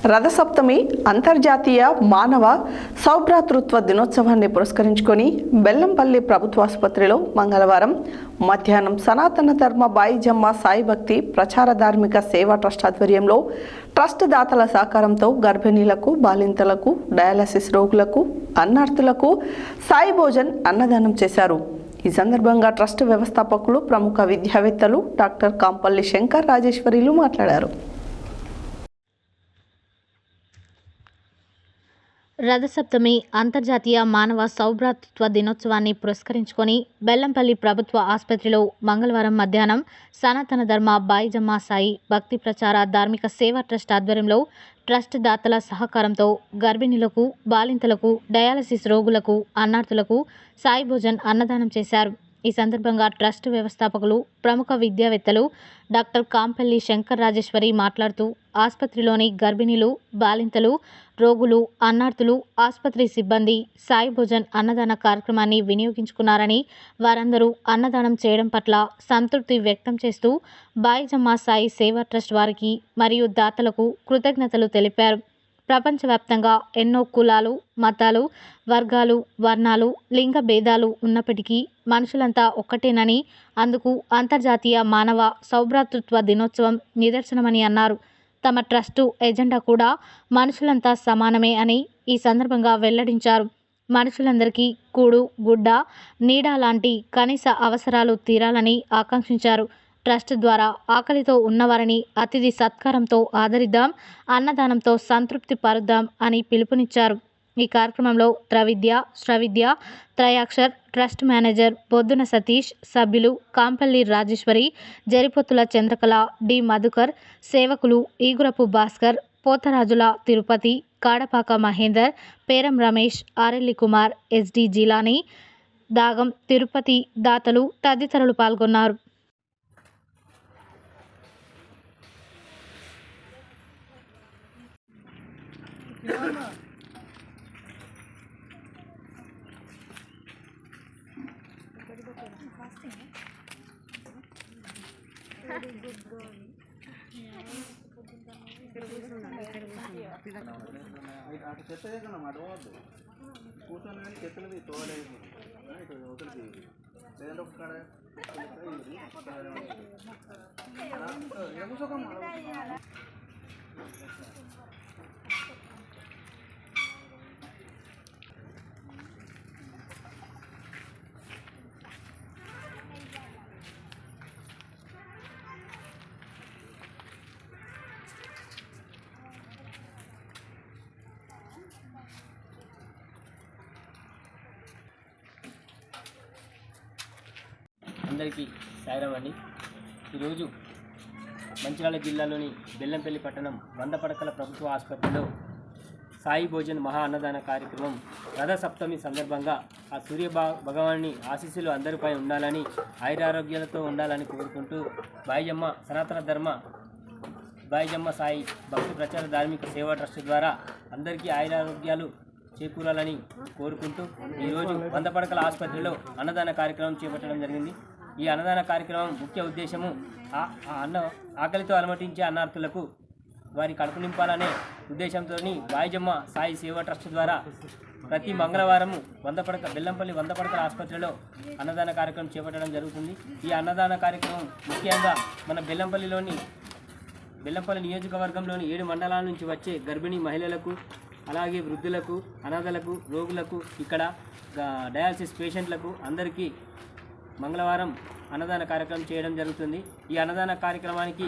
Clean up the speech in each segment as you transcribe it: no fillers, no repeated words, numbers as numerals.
రథసప్తమి అంతర్జాతీయ మానవ సౌభ్రాతృత్వ దినోత్సవాన్ని పురస్కరించుకొని బెల్లంపల్లి ప్రభుత్వ ఆసుపత్రిలో మంగళవారం మధ్యాహ్నం సనాతన ధర్మ బాయిజమ్మ సాయి భక్తి ప్రచార ధార్మిక సేవా ట్రస్ట్ ఆధ్వర్యంలో ట్రస్ట్ దాతల సహకారంతో గర్భిణీలకు, బాలింతలకు, డయాలసిస్ రోగులకు, అన్నార్థులకు సాయి భోజన్ అన్నదానం చేశారు. ఈ సందర్భంగా ట్రస్ట్ వ్యవస్థాపకులు, ప్రముఖ విద్యావేత్తలు డాక్టర్ కాంపల్లి శంకర్ రాజేశ్వరిలు మాట్లాడారు. రథసప్తమి అంతర్జాతీయ మానవ సౌభ్రాతృత్వ దినోత్సవాన్ని పురస్కరించుకొని బెల్లంపల్లి ప్రభుత్వ ఆసుపత్రిలో మంగళవారం మధ్యాహ్నం సనాతన ధర్మ బాయిజమ్మ సాయి భక్తి ప్రచార ధార్మిక సేవా ట్రస్ట్ ఆధ్వర్యంలో ట్రస్ట్ దాతల సహకారంతో గర్భిణులకు, బాలింతలకు, డయాలసిస్ రోగులకు, అన్నార్థులకు సాయి భోజన్ అన్నదానం చేశారు. ఈ సందర్భంగా ట్రస్ట్ వ్యవస్థాపకులు, ప్రముఖ విద్యావేత్తలు డాక్టర్ కాంపల్లి శంకర్ రాజేశ్వరి మాట్లాడుతూ ఆసుపత్రిలోని గర్భిణీలు, బాలింతలు, రోగులు, అన్నార్థులు, ఆసుపత్రి సిబ్బంది సాయి భోజన్ అన్నదాన కార్యక్రమాన్ని వినియోగించుకున్నారని, వారందరూ అన్నదానం చేయడం పట్ల సంతృప్తి వ్యక్తం చేస్తూ బాయిజమ్మ సాయి సేవా ట్రస్ట్ వారికి మరియు దాతలకు కృతజ్ఞతలు తెలిపారు. ప్రపంచవ్యాప్తంగా ఎన్నో కులాలు, మతాలు, వర్గాలు, వర్ణాలు, లింగ భేదాలు ఉన్నప్పటికీ మనుషులంతా ఒక్కటేనని, అందుకు అంతర్జాతీయ మానవ సౌభ్రాతృత్వ దినోత్సవం నిదర్శనమని అన్నారు. తమ ట్రస్టు ఎజెండా కూడా మనుషులంతా సమానమే అని ఈ సందర్భంగా వెల్లడించారు. మనుషులందరికీ కూడు, గుడ్డ, నీడ లాంటి కనీస అవసరాలు తీరాలని ఆకాంక్షించారు. ట్రస్ట్ ద్వారా ఆకలితో ఉన్నవారిని అతిథి సత్కారంతో ఆదరిద్దాం, అన్నదానంతో సంతృప్తి పరుద్దాం అని పిలుపునిచ్చారు. ఈ కార్యక్రమంలో త్రవిద్య, శ్రవిద్య, త్రయాక్షర్ ట్రస్ట్ మేనేజర్ బొద్దున సతీష్, సభ్యులు కాంపల్లి రాజేశ్వరి, జరిపొత్తుల చంద్రకళ, డి మధుకర్, సేవకులు ఈగురపు భాస్కర్, పోతరాజుల తిరుపతి, కాడపాక మహేందర్, పేరం రమేష్, ఆరెల్లి కుమార్, ఎస్డి జిలానీ, దాగం తిరుపతి దాతలు తదితరులు పాల్గొన్నారు. అందరికీ సాయిరాం అండి. ఈరోజు మంచిర్యాల జిల్లాలోని బెల్లంపల్లి పట్టణం 100 పడకల ప్రభుత్వ ఆసుపత్రిలో సాయి భోజన్ మహా అన్నదాన కార్యక్రమం రథసప్తమి సందర్భంగా ఆ సూర్య భగవాన్ని ఆశీస్సులు అందరిపై ఉండాలని, ఆయురారోగ్యాలతో ఉండాలని కోరుకుంటూ బాయిజమ్మ సనాతన ధర్మ బాయిజమ్మ సాయి భక్తి ప్రచార ధార్మిక సేవా ట్రస్ట్ ద్వారా అందరికీ ఆయురారోగ్యాలు చేకూరాలని కోరుకుంటూ ఈరోజు 100 పడకల ఆసుపత్రిలో అన్నదాన కార్యక్రమం చేపట్టడం జరిగింది. ఈ అన్నదాన కార్యక్రమం ముఖ్య ఉద్దేశము ఆకలితో అలమటించే అన్నార్థులకు వారి కడుపు నింపాలనే ఉద్దేశంతో బాయిజమ్మ సాయి సేవా ట్రస్ట్ ద్వారా ప్రతి మంగళవారం బెల్లంపల్లి 100 పడకల ఆసుపత్రిలో అన్నదాన కార్యక్రమం చేపట్టడం జరుగుతుంది. ఈ అన్నదాన కార్యక్రమం ముఖ్యంగా మన బెల్లంపల్లి నియోజకవర్గంలోని 7 మండలాల నుంచి వచ్చే గర్భిణీ మహిళలకు, అలాగే వృద్ధులకు, అనాథలకు, రోగులకు, ఇక్కడ డయాలసిస్ పేషెంట్లకు అందరికీ మంగళవారం అన్నదాన కార్యక్రమం చేయడం జరుగుతుంది. ఈ అన్నదాన కార్యక్రమానికి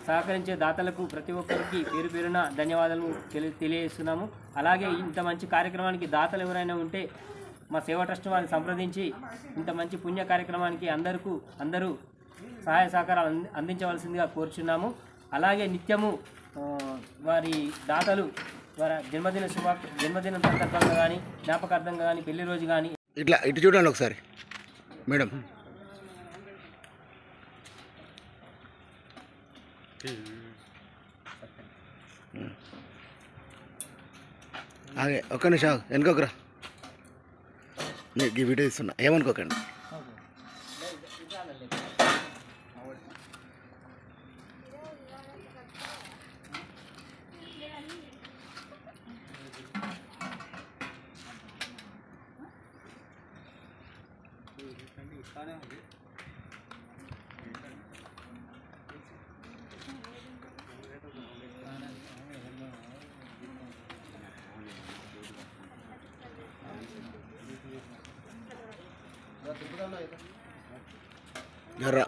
సహకరించే దాతలకు ప్రతి ఒక్కరికి పేరు పేరున ధన్యవాదాలు తెలియజేస్తున్నాము. అలాగే ఇంత మంచి కార్యక్రమానికి దాతలు ఎవరైనా ఉంటే మా సేవా ట్రస్ట్ వారిని సంప్రదించి ఇంత మంచి పుణ్య కార్యక్రమానికి అందరూ సహాయ సహకారాలు అందించవలసిందిగా కోరుచున్నాము. అలాగే నిత్యము వారి దాతలు వారి జన్మదిన సందర్భంగా కానీ, జ్ఞాపకార్థంగా కానీ, పెళ్లి రోజు కానీ ఇటు చూడండి ఒకసారి మేడం. అదే ఒక్క నిమిషం వెనుకోకరా, నీకు ఈ వీడియో ఇస్తున్నా, ఏమనుకోకండి. జర్రా